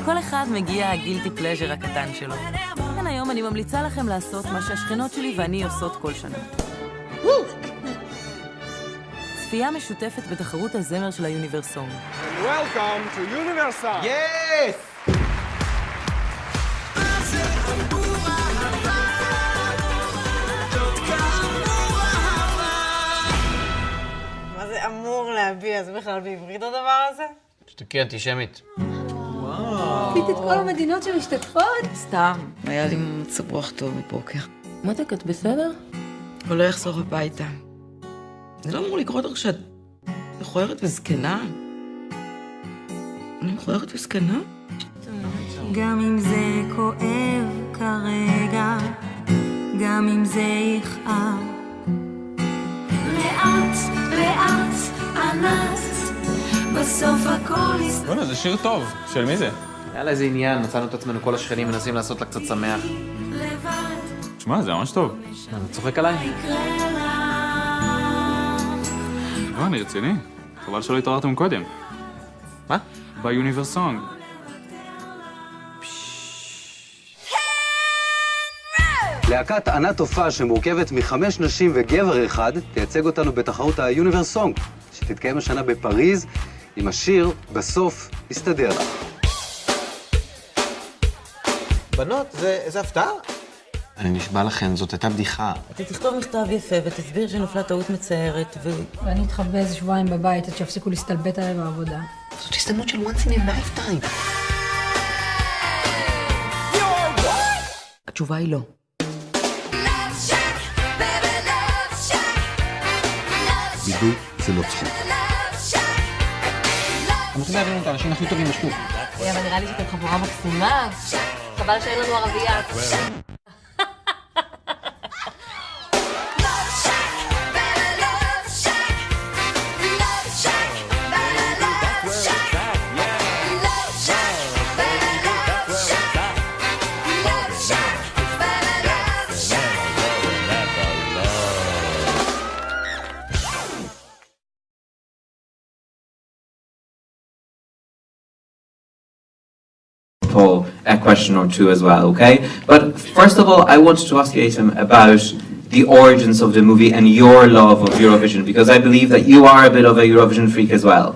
לכל אחד מגיע הגילטי פלז'ר הקטן שלו. לכן היום אני ממליצה לכם לעשות מה שהשכנות שלי ואני עושות כל שנה. צפייה משותפת בתחרות הזמר של היוניברסונג. Welcome to Universal. Yes! מה זה אמור להביע? זה בכלל בעברית הדבר הזה? שתקי אנטישמית. ראית את כל המדינות שמשתתפות? סתם, היה לי מצב רוח טוב בבוקר. מותק, את בסדר? הוא לא יחזור הביתה. זה לא אמור לקרות לך שאת מכוערת וזקנה? אני מכוערת וזקנה? גם אם זה כואב כרגע, גם אם זה יכאב. לאט, לאט, ענת, בסוף הכל יסתכל. בוא'נה, זה שיר טוב. של מי זה? היה לה איזה עניין, מצאנו את עצמנו כל השכנים מנסים לעשות לה קצת שמח. תשמע, זה ממש טוב. אתה צוחק עליי? לא, אני רציני. חבל שלא התעוררתם קודם. מה? ביוניברסונג. להקת ענת תופעה שמורכבת מ5 נשים וגבר אחד תייצג אותנו בתחרות היוניברסונג, שתתקיים השנה בפריז עם השיר בסוף יסתדר לה. בנות, זה הפתעה? אני נשבע לכן, זאת הייתה בדיחה. אתה תכתוב מכתב יפה ותסביר שנפלה טעות מצערת ואני אתחבא איזה שבועיים בבית עד שיפסיקו להסתלבט עליי בעבודה. זאת הזדמנות של once in a lifetime. התשובה היא לא. בידוד זה לא צחוק. אנחנו רוצים להבין את האנשים הכי טובים בשוק. אבל נראה לי שאתם חבורה מקסימה. חבל שאין לנו ערבייה. Paul a question or two as well, okay? But first of all, I wanted to ask you, Eytan, about the origins of the movie and your love of Eurovision, because I believe that you are a bit of a Eurovision freak as well.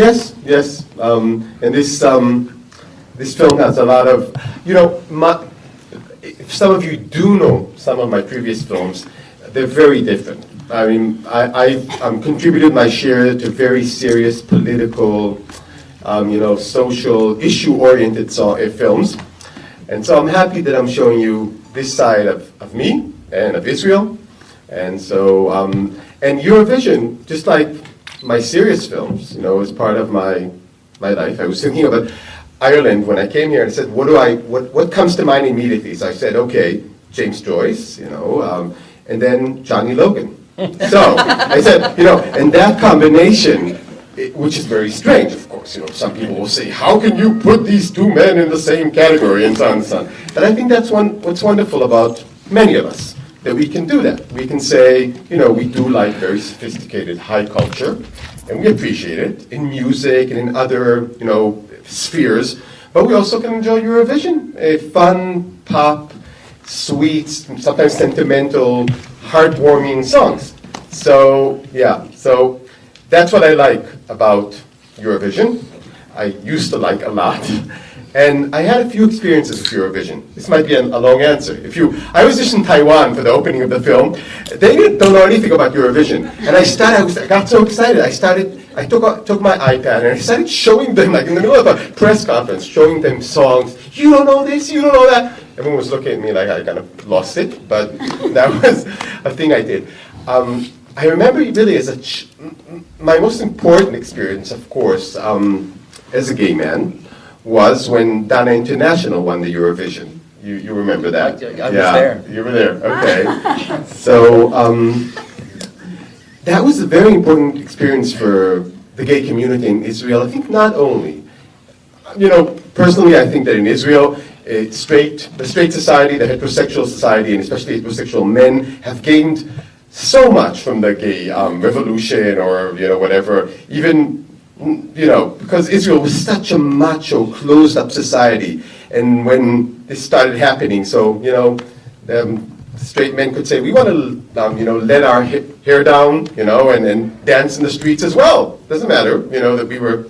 Yes. And this film has a lot of, you know, if some of you do know some of my previous films, they're very different. I mean, I contributed my share to very serious political, social, issue-oriented films. And so I'm happy that I'm showing you this side of me and of Israel. And so, and Eurovision, just like my serious films, is part of my life. I was thinking about Ireland when I came here and I said, what comes to mind immediately? So I said, okay, James Joyce, and then Johnny Logan. So I said, and that combination, which is very strange, of course, some people will say, how can you put these two men in the same category and so on and so on. But I think that's what's wonderful about many of us, that we can do that. We can say, we do like very sophisticated high culture, and we appreciate it in music and in other, spheres, but we also can enjoy Eurovision, a fun, pop, sweet, sometimes sentimental, heartwarming songs. So that's what I like about Eurovision. I used to like a lot. And I had a few experiences with Eurovision. This might be a long answer. I was just in Taiwan for the opening of the film. They don't know anything about Eurovision. And I got so excited. I took my iPad and I started showing them, like in the middle of a press conference, showing them songs. You don't know this, you don't know that. Everyone was looking at me like I kind of lost it, but that was a thing I did. I remember really my most important experience, of course, as a gay man, was when Dana International won the Eurovision. You remember that? I was there. You were there, okay. So that was a very important experience for the gay community in Israel. I think not only, personally I think that in Israel, the straight society, the heterosexual society, and especially heterosexual men have gained so much from the gay revolution or, whatever. Even you know, because Israel was such a macho, closed-up society, and when this started happening, so, you know, straight men could say, we want to, you know, let our hair down, you know, and dance in the streets as well. Doesn't matter, you know, that we were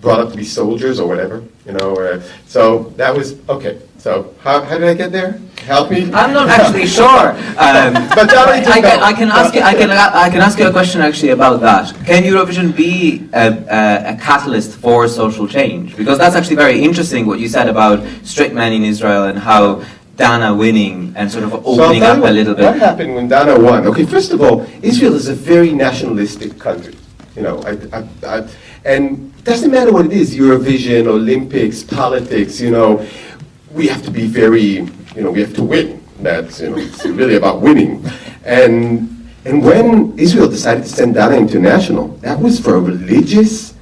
brought up to be soldiers or whatever, you know. So that was, okay. So how did I get there? Help me. I'm not actually sure. But I can ask you a question actually about that. Can Eurovision be a catalyst for social change? Because that's actually very interesting what you said about straight men in Israel and how Dana winning and sort of opening up a little bit. What happened when Dana won? Okay, first of all, Israel is a very nationalistic country. You know, and it doesn't matter what it is, Eurovision, Olympics, politics, you know, we have to be very, you know, we have to win. That's, you know, it's really about winning. And when Israel decided to send Dana international, that was for a religious,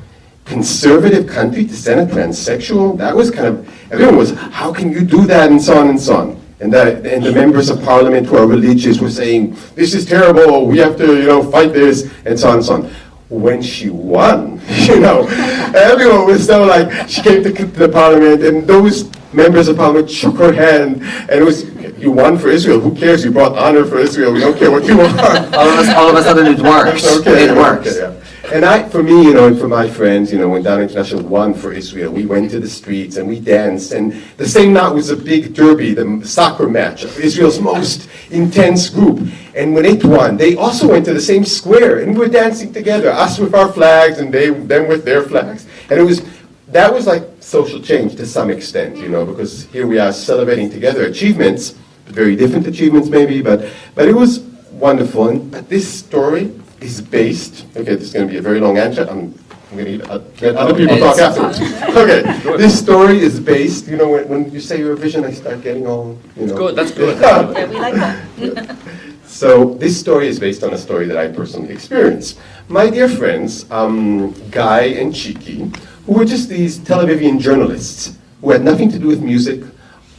conservative country to send a transsexual. That was kind of, everyone was, how can you do that, and so on and so on. And the members of parliament who are religious were saying, this is terrible, we have to, you know, fight this, and so on and so on. When she won, you know, everyone was so like, she came to the parliament, and those members of parliament shook her hand, and it was, you won for Israel, who cares, you brought honor for Israel, we don't care what you are. all of a sudden it works. Okay, it works. Okay, yeah. And for me, you know, and for my friends, you know, when Dana International won for Israel, we went to the streets and we danced, and the same night was a big derby, the soccer match of Israel's most intense group. And when it won, they also went to the same square, and we were dancing together, us with our flags and them with their flags. And that was like social change to some extent, you know, because here we are celebrating together achievements, very different achievements maybe, but it was wonderful. But this story is based, okay, this is going to be a very long answer, I'm going to let other people talk afterwards. Okay, this story is based, you know, when you say Eurovision, I start getting all, you know. Good, that's good. Yeah, we like that. So this story is based on a story that I personally experienced. My dear friends, Guy and Chiki, who were just these Tel Avivian journalists who had nothing to do with music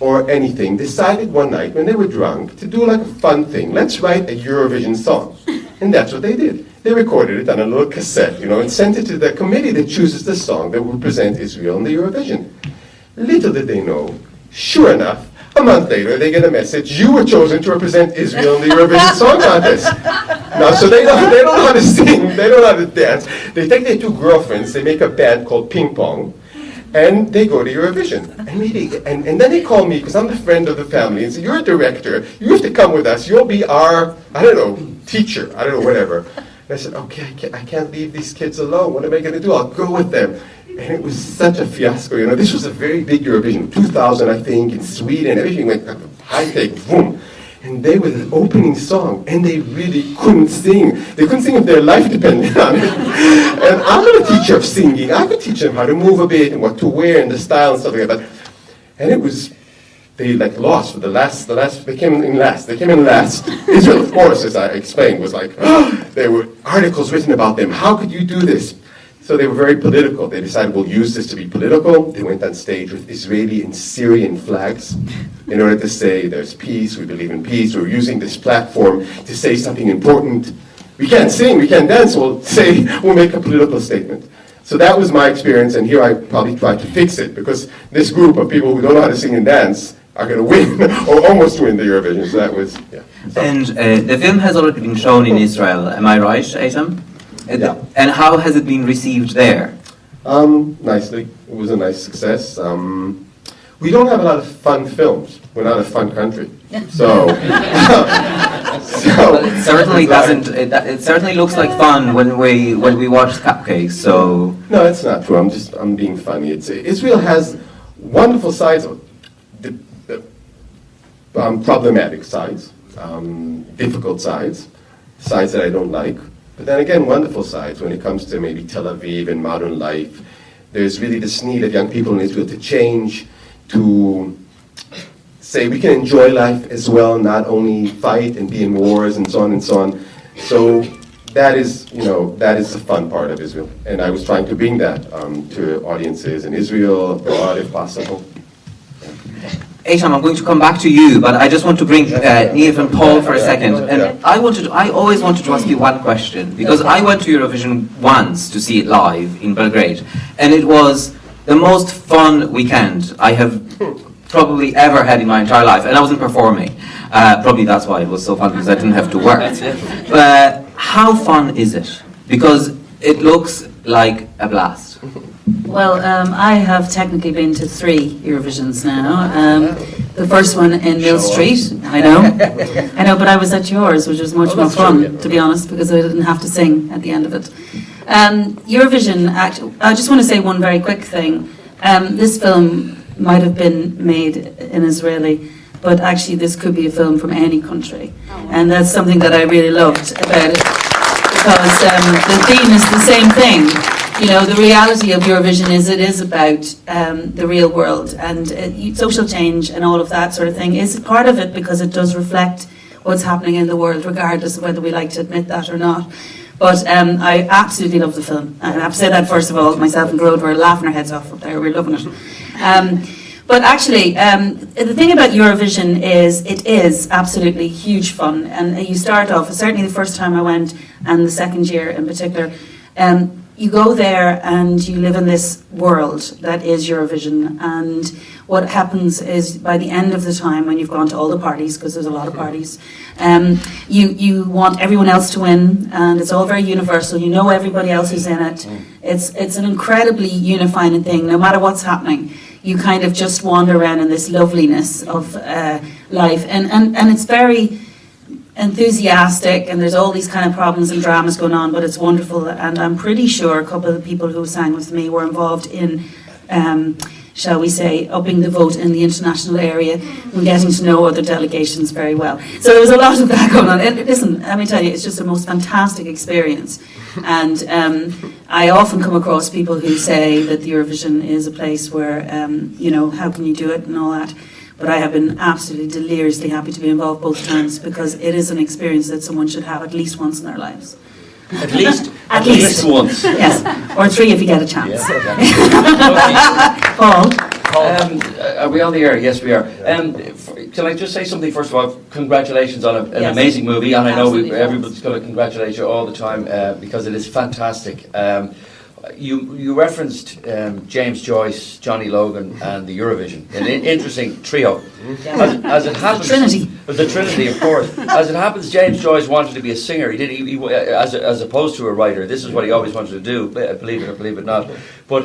or anything, decided one night when they were drunk to do like a fun thing. Let's write a Eurovision song. And that's what they did. They recorded it on a little cassette, you know, and sent it to the committee that chooses the song that will present Israel in the Eurovision. Little did they know, sure enough, a month later they get a message, you were chosen to represent Israel in the Eurovision Song Contest. Now, so they don't know how to sing, they don't know how to dance. They take their two girlfriends, they make a band called Ping Pong, and they go to Eurovision. And then they call me, because I'm the friend of the family, and say, you're a director, you have to come with us, you'll be our, I don't know, teacher, I don't know, whatever. And I said, okay, I can't leave these kids alone, what am I going to do? I'll go with them. And it was such a fiasco, you know, this was a very big Eurovision, 2000, I think, in Sweden, everything went high-tech, boom. And they were the opening song, and they really couldn't sing. They couldn't sing if their life depended on it. And I'm not a teacher of singing. I could teach them how to move a bit and what to wear and the style and stuff like that. And it was, they like lost for the last, they came in last. Israel, of course, as I explained, was like, there were articles written about them. How could you do this? So they were very political. They decided we'll use this to be political. They went on stage with Israeli and Syrian flags in order to say there's peace, we believe in peace. We're using this platform to say something important. We can't sing, we can't dance, we'll make a political statement. So that was my experience, and here I probably tried to fix it, because this group of people who don't know how to sing and dance are going to win, or almost win the Eurovision. So that was, yeah. So. And the film has already been shown in Israel, am I right, Eytan? Yeah. And how has it been received there? Nicely. It was a nice success. We don't have a lot of fun films. We're not a fun country. So, well, it certainly doesn't. It certainly looks like fun when we watch Cupcakes. So no, it's not true. I'm being funny. Israel has wonderful sides, problematic sides, difficult sides that I don't like. But then again, wonderful sides when it comes to maybe Tel Aviv and modern life. There's really this need of young people in Israel to change, to say we can enjoy life as well, not only fight and be in wars and so on and so on. So that is the fun part of Israel. And I was trying to bring that to audiences in Israel, abroad if possible. Eytan, I'm going to come back to you, but I just want to bring Niamh and Paul for a second. And I always wanted to ask you one question, because I went to Eurovision once to see it live in Belgrade, and it was the most fun weekend I have probably ever had in my entire life, and I wasn't performing. Probably that's why it was so fun, because I didn't have to work. How fun is it? Because it looks like a blast. Well, I have technically been to 3 Eurovisions now. The first one in Mill Street, I know, but I was at yours, which was much more fun, to be honest, because I didn't have to sing at the end of it. Eurovision, I just want to say one very quick thing. This film might have been made in Israeli, but actually this could be a film from any country. And that's something that I really loved about it, because the theme is the same thing. You know, the reality of Eurovision is it is about the real world, and social change and all of that sort of thing is part of it, because it does reflect what's happening in the world, regardless of whether we like to admit that or not. But I absolutely love the film. And I have to say that, first of all, myself and Grode were laughing our heads off up there. We're loving it. But actually, the thing about Eurovision is it is absolutely huge fun. And you start off, certainly the first time I went, and the second year in particular, you go there and you live in this world that is Eurovision. And what happens is, by the end of the time, when you've gone to all the parties, because there's a lot of parties, you want everyone else to win, and it's all very universal. You know everybody else who's in it. It's an incredibly unifying thing. No matter what's happening, you kind of just wander around in this loveliness of life, and it's very enthusiastic, and there's all these kind of problems and dramas going on, but it's wonderful. And I'm pretty sure a couple of the people who sang with me were involved in, shall we say, upping the vote in the international area and getting to know other delegations very well. So there was a lot of that going on. Listen, let me tell you, it's just the most fantastic experience. And I often come across people who say that the Eurovision is a place where, you know, how can you do it and all that. But I have been absolutely deliriously happy to be involved both times, because it is an experience that someone should have at least once in their lives. At least once. Yes, or 3 if you get a chance. Paul? Are we on the air? Yes, we are. Can I just say something first of all? Congratulations on an amazing movie, and I know everybody's going to congratulate you all the time, because it is fantastic. You referenced James Joyce, Johnny Logan, and the Eurovision, an interesting trio. As it happens, the Trinity, of course. As it happens, James Joyce wanted to be a singer. He did, as opposed to a writer. This is what he always wanted to do, believe it or believe it not. But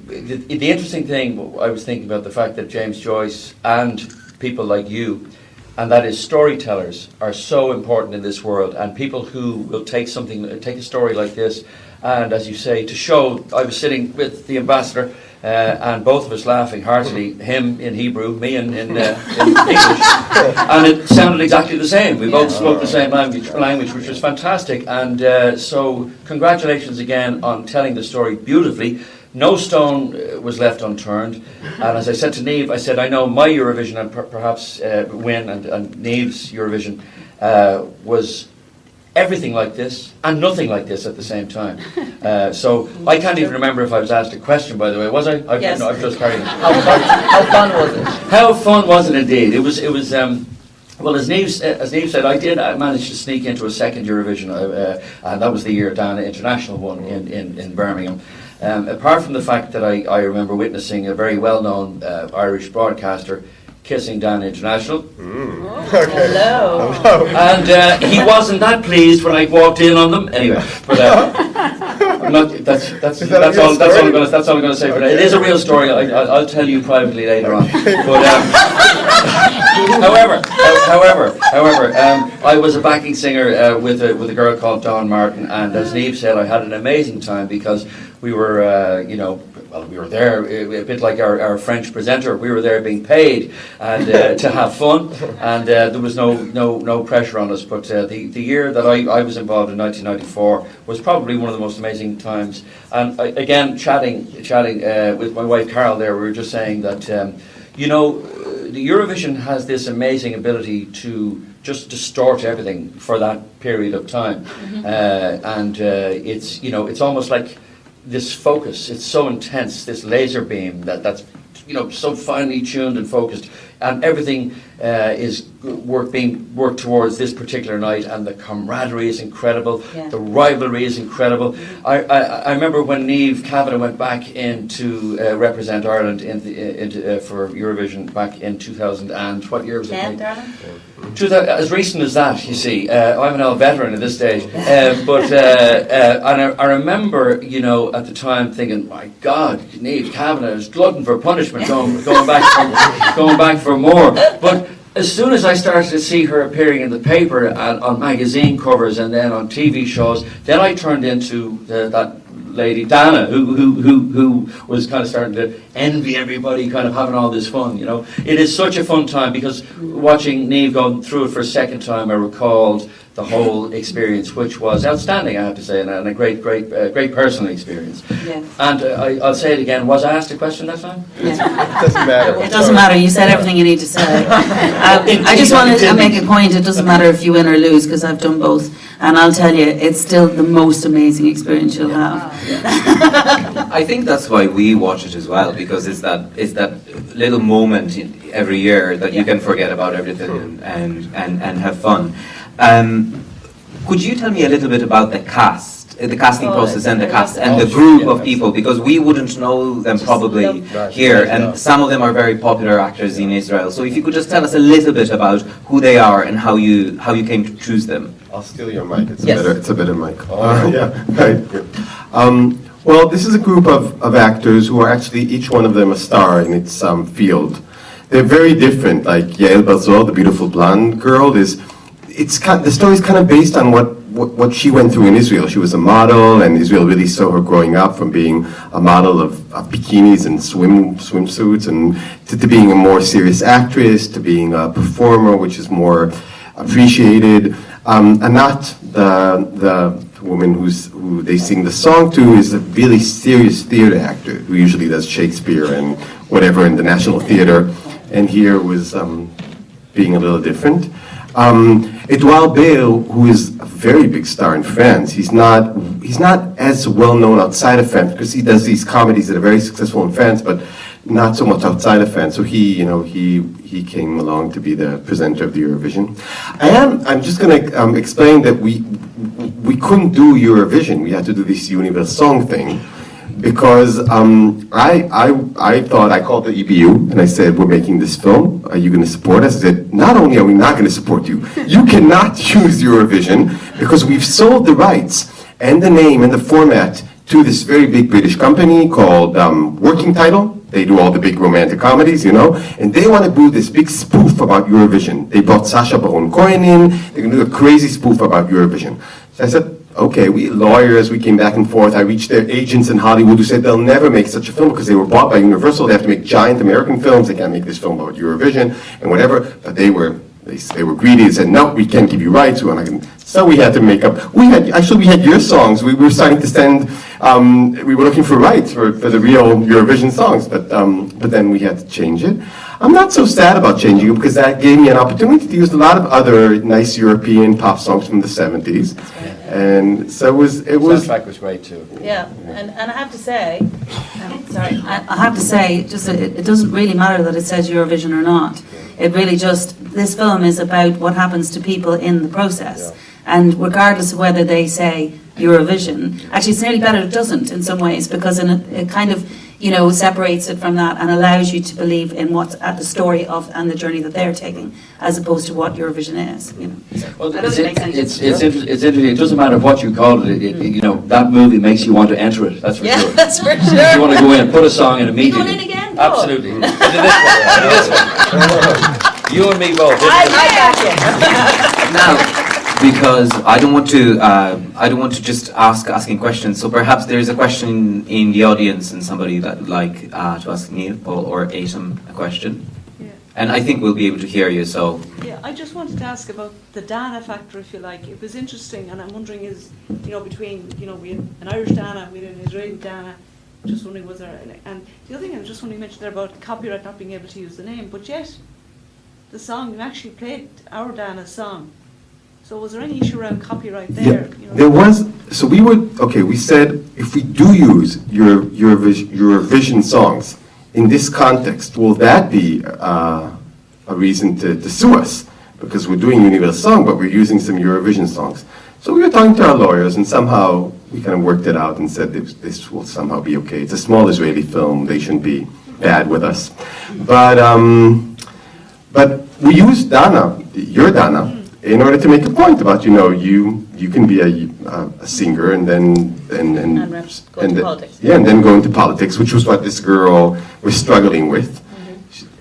the interesting thing, I was thinking about the fact that James Joyce and people like you, and that is storytellers, are so important in this world, and people who will take a story like this. And as you say, to show, I was sitting with the ambassador, and both of us laughing heartily, him in Hebrew, me in English, and it sounded exactly the same. We both spoke the same language, which was fantastic. And so congratulations again on telling the story beautifully. No stone was left unturned. And as I said to Niamh, I said, I know my Eurovision and perhaps win, and Niamh's Eurovision was everything like this and nothing like this at the same time. So I can't even remember if I was asked a question, by the way. Was I? Yes. No, I've just carried it. How fun was it? How fun was it indeed? It was well, as Niamh said, I managed to sneak into a second Eurovision, and that was the year Dana International won in Birmingham. Apart from the fact that I remember witnessing a very well-known Irish broadcaster kissing Dan International. Hello. And he wasn't that pleased when I walked in on them. Anyway, but that's all I'm going to say for that. It is a real story. I'll tell you privately later on. But however, I was a backing singer with a girl called Dawn Martin, and as Niamh said, I had an amazing time, because we were, we were there a bit like our French presenter. We were there being paid and to have fun, and there was no pressure on us. But the year that I was involved in 1994 was probably one of the most amazing times. And again, chatting with my wife Carol there, we were just saying that the Eurovision has this amazing ability to just distort everything for that period of time, and it's almost like this focus. It's so intense, this laser beam that's so finely tuned and focused, and everything is being worked towards this particular night, and the camaraderie is incredible, the rivalry is incredible. I remember when Niamh Kavanagh went back in to represent Ireland for Eurovision back in 2000 and what year was it? As recent as that, you see. I'm an old veteran at this stage, but and I remember, you know, at the time thinking, my God, Niamh Kavanagh is glutton for punishment, going back for more. But as soon as I started to see her appearing in the paper and on magazine covers and then on TV shows, then I turned into that lady Dana, who was kind of starting to envy everybody, kind of having all this fun. You know, it is such a fun time because watching Niamh going through it for a second time, I recalled the whole experience, which was outstanding, I have to say, and a great personal experience. Yes. And I'll say it again. Was I asked a question that time? Yes. It doesn't matter. It doesn't matter. You said everything you need to say. I just wanted to make a point. It doesn't matter if you win or lose because I've done both, and I'll tell you, it's still the most amazing experience you'll have. I think that's why we watch it as well, because it's that little moment every year that you can forget about everything and have fun. Could you tell me a little bit about the casting process and the cast and the group of people, because we wouldn't know them probably here, and some of them are very popular actors in Israel. So if you could just tell us a little bit about who they are and how you came to choose them. I'll steal your mic. It's Yes. a better mic. Yeah, right. Good. Well, this is a group of actors who are actually each one of them a star in its field. They're very different. Like Yael Balzor, the beautiful blonde girl, the story's kind of based on what she went through in Israel. She was a model, and Israel really saw her growing up from being a model of bikinis and swimsuits, and to being a more serious actress, to being a performer, which is more appreciated, and not the woman who they sing the song to is a really serious theater actor who usually does Shakespeare and whatever in the National Theater, and here was being a little different. Edouard Baird, who is a very big star in France, he's not as well known outside of France because he does these comedies that are very successful in France, but not so much outside of France. So he came along to be the presenter of the Eurovision. I'm just going to explain that we couldn't do Eurovision. We had to do this Universal Song thing. Because I thought, I called the EBU and I said, we're making this film, are you going to support us? I said, not only are we not going to support you, you cannot use Eurovision because we've sold the rights and the name and the format to this very big British company called Working Title. They do all the big romantic comedies, you know, and they want to do this big spoof about Eurovision. They brought Sacha Baron Cohen in, they're going to do a crazy spoof about Eurovision. So I said, okay, we lawyers, we came back and forth. I reached their agents in Hollywood who said they'll never make such a film because they were bought by Universal. They have to make giant American films. They can't make this film about Eurovision and whatever. But they were greedy and said, no, we can't give you rights. So we had to make up. We had your songs. We were starting to send. We were looking for rights for the real Eurovision songs, but then we had to change it. I'm not so sad about changing it because that gave me an opportunity to use a lot of other nice European pop songs from the 70s. And so it was. The soundtrack was great too. Yeah, and I have to say, I have to say, just it doesn't really matter that it says Eurovision or not. It really this film is about what happens to people in the process. Yeah. And regardless of whether they say Eurovision, actually it's nearly better it doesn't in some ways, because it kind of, separates it from that and allows you to believe in what's at the story of and the journey that they're taking, as opposed to what Eurovision is. Well, it's interesting. It doesn't matter what you call it. That movie makes you want to enter it. That's for sure. Yeah, that's for sure. If you want to go in, put a song in immediately. You going in again? Absolutely. Into this one. You and me both. I got you. Now, because I don't want to just asking questions. So perhaps there is a question in the audience, and somebody that would like to ask Niamh, Paul, or Eytan a question. Yeah. And I think we'll be able to hear you. So. Yeah, I just wanted to ask about the Dana factor, if you like. It was interesting, and I'm wondering between we had an Irish Dana, we had an Israeli Dana. Just wondering was there, and the other thing I just want to mention there about copyright not being able to use the name, but yet the song you actually played our Dana's song. So was there any issue around copyright there? Yeah, there was. So we said if we do use Eurovision songs in this context, will that be a reason to sue us, because we're doing Universal Song, but we're using some Eurovision songs. So we were talking to our lawyers, and somehow we kind of worked it out and said this will somehow be okay. It's a small Israeli film; they shouldn't be bad with us. But we used Dana, your Dana, in order to make a point about, you can be a singer and then go into politics, which was what this girl was struggling with.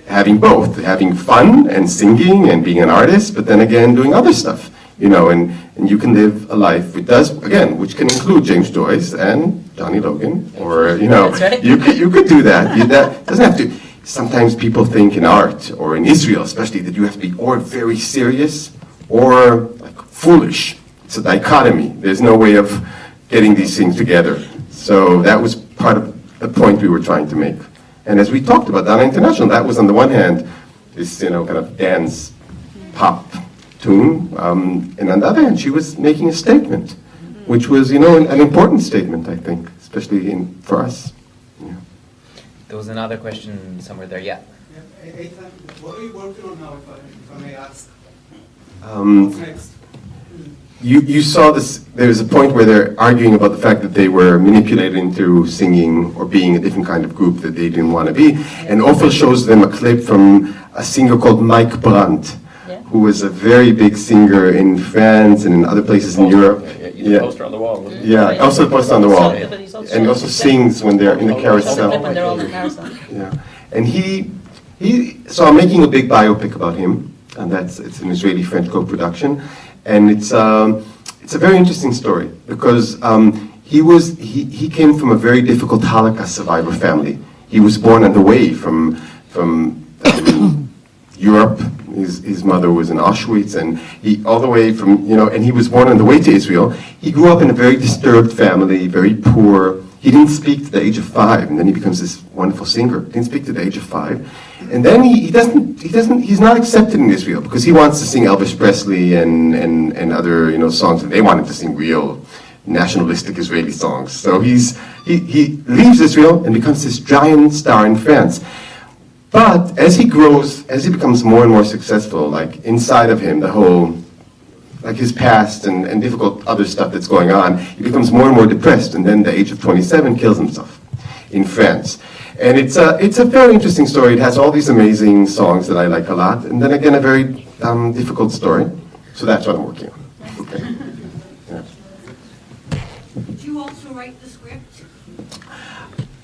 Having both, having fun and singing and being an artist, but then again doing other stuff, and you can live a life which can include James Joyce and Johnny Logan, or right. you could do that. That doesn't have to. Sometimes people think in art or in Israel, especially, that you have to be or very serious or like foolish. It's a dichotomy. There's no way of getting these things together. So that was part of the point we were trying to make. And as we talked about Dana International, that was on the one hand this kind of dance pop tune, and on the other hand she was making a statement, which was an important statement, I think, especially for us. Yeah. There was another question somewhere there. Yeah. Eytan, what are you working on now, if I may ask? What's next? You saw this, there's a point where they're arguing about the fact that they were manipulated into singing or being a different kind of group that they didn't want to be. And Ofer shows them a clip from a singer called Mike Brandt, who was a very big singer in France and in other places in Europe. Yeah, poster on the wall. Yeah, also the poster on the wall. And he also sings when they're in the carousel. Yeah. And so I'm making a big biopic about him, and it's an Israeli-French co-production. And it's a very interesting story because he came from a very difficult Holocaust survivor family. He was born on the way from Europe. His mother was in Auschwitz, and all the way from and he was born on the way to Israel. He grew up in a very disturbed family, very poor. He didn't speak to the age of 5, and then he becomes this wonderful singer. He didn't speak to the age of 5, and then he's not accepted in Israel because he wants to sing Elvis Presley and other songs, and they want him to sing real nationalistic Israeli songs. So he leaves Israel and becomes this giant star in France. But as he grows, as he becomes more and more successful, like inside of him, the whole, like his past and difficult other stuff that's going on, he becomes more and more depressed, and then at the age of 27 kills himself in France. And it's a very interesting story. It has all these amazing songs that I like a lot, and then again a very difficult story. So that's what I'm working on. Okay. Yeah. Did you also write the script?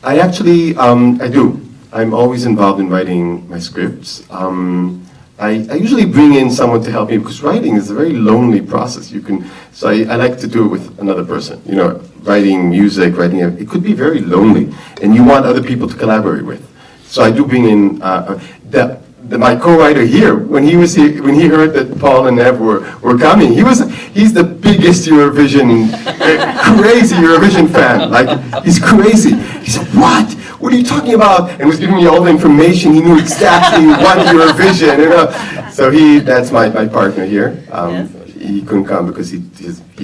I actually, I do. I'm always involved in writing my scripts. I usually bring in someone to help me because writing is a very lonely process. So I like to do it with another person. Writing music, it could be very lonely, and you want other people to collaborate with. So I do bring in my co-writer here. When he heard that Paul and Niamh were coming, he's the biggest Eurovision, crazy Eurovision fan. Like, he's crazy. He said, "What? What are you talking about?" And was giving me all the information. He knew exactly what Eurovision. So that's my partner here. He couldn't come because he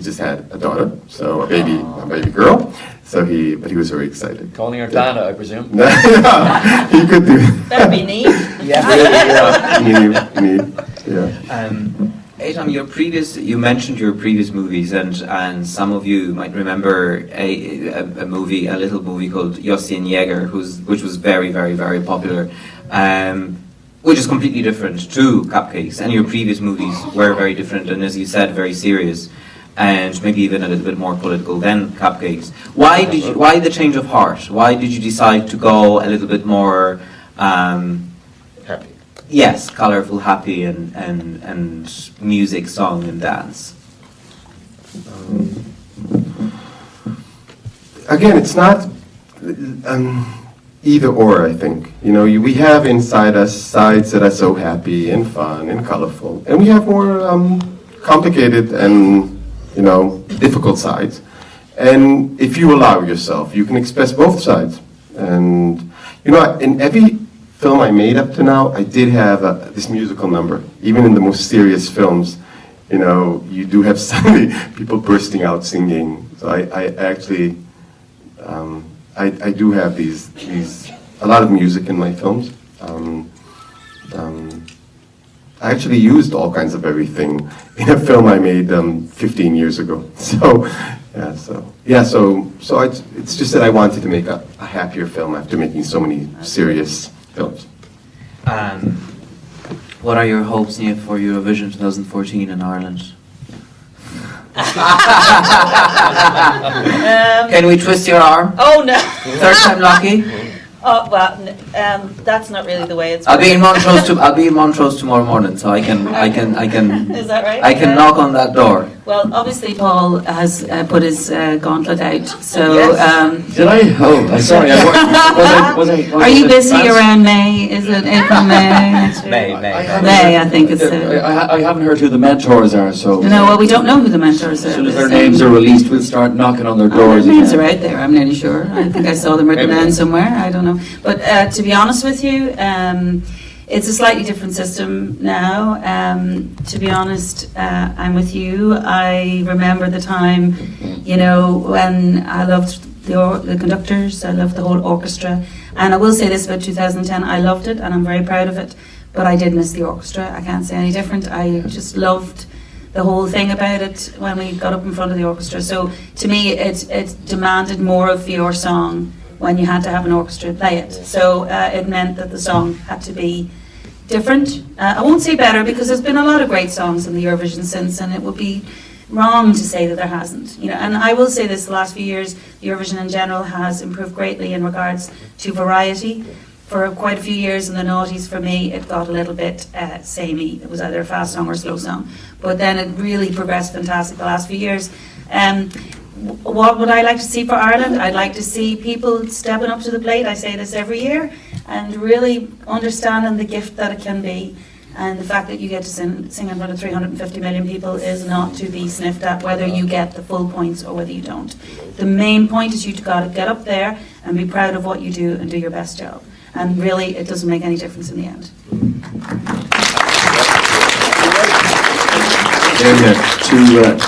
just had a daughter, so a baby girl. So but he was very excited. Calling her Dana, I presume. Yeah, he could do. That'd be neat. Eytan, you mentioned your previous movies, and some of you might remember a little movie called Yossi and Yeager, which was very, very, very popular, which is completely different to Cupcakes. And your previous movies were very different, and as you said, very serious, and maybe even a little bit more political than Cupcakes. Why the change of heart? Why did you decide to go a little bit more happy? Yes, colorful, happy, and music, song, and dance. Again, it's not either or, I think. We have inside us sides that are so happy and fun and colorful, and we have more complicated and difficult sides. And if you allow yourself, you can express both sides. And in every film I made up to now, I did have this musical number. Even in the most serious films, you do have suddenly people bursting out singing. So I actually, I do have a lot of music in my films. I actually used all kinds of everything in a film I made 15 years ago. So it's just that I wanted to make a happier film after making so many serious films. What are your hopes, Niamh, for Eurovision 2014 in Ireland? Can we twist your arm? Oh no! Third time lucky? Oh well, that's not really the way it's. I'll be in Montrose tomorrow morning, so I can. Is that right? I can knock on that door. Well, obviously Paul has put his gauntlet out. So. Yes. Did I? Oh, I'm sorry. Was I Are you busy around May? Is it April, May? May, I think it's. I haven't heard who the mentors are, so. No, well, we don't know who the mentors are. As soon as their names are released, we'll start knocking on their doors. Their names are out there. I'm nearly sure. I think I saw them written down somewhere. I don't know. But to be honest with you, it's a slightly different system now. To be honest, I'm with you. I remember the time, when I loved the conductors, I loved the whole orchestra. And I will say this about 2010, I loved it and I'm very proud of it. But I did miss the orchestra. I can't say any different. I just loved the whole thing about it when we got up in front of the orchestra. So to me, it demanded more of your song when you had to have an orchestra play it. So it meant that the song had to be different. I won't say better because there's been a lot of great songs in the Eurovision since, and it would be wrong to say that there hasn't. And I will say this: the last few years, the Eurovision in general has improved greatly in regards to variety. For quite a few years in the noughties, for me, it got a little bit samey. It was either a fast song or a slow song. But then it really progressed fantastic the last few years. What would I like to see for Ireland? I'd like to see people stepping up to the plate, I say this every year, and really understanding the gift that it can be. And the fact that you get to sing in front of 350 million people is not to be sniffed at, whether you get the full points or whether you don't. The main point is you've got to get up there and be proud of what you do and do your best job. And really, it doesn't make any difference in the end.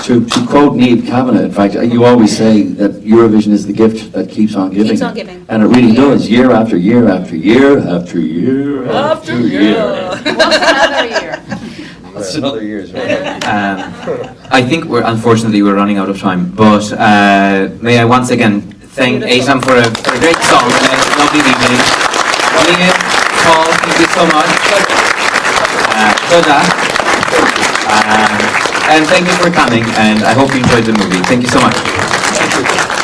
To quote Niamh Kavanagh, in fact, you always say that Eurovision is the gift that keeps on giving. Keeps on giving. And it really does, year after year after year after year after year. What's another year? That's another year's right. I think unfortunately we're running out of time, but may I once again thank Eytan for a great song and a lovely evening. Niamh, Paul, thank you so much. And thank you for coming, and I hope you enjoyed the movie. Thank you so much. Thank you.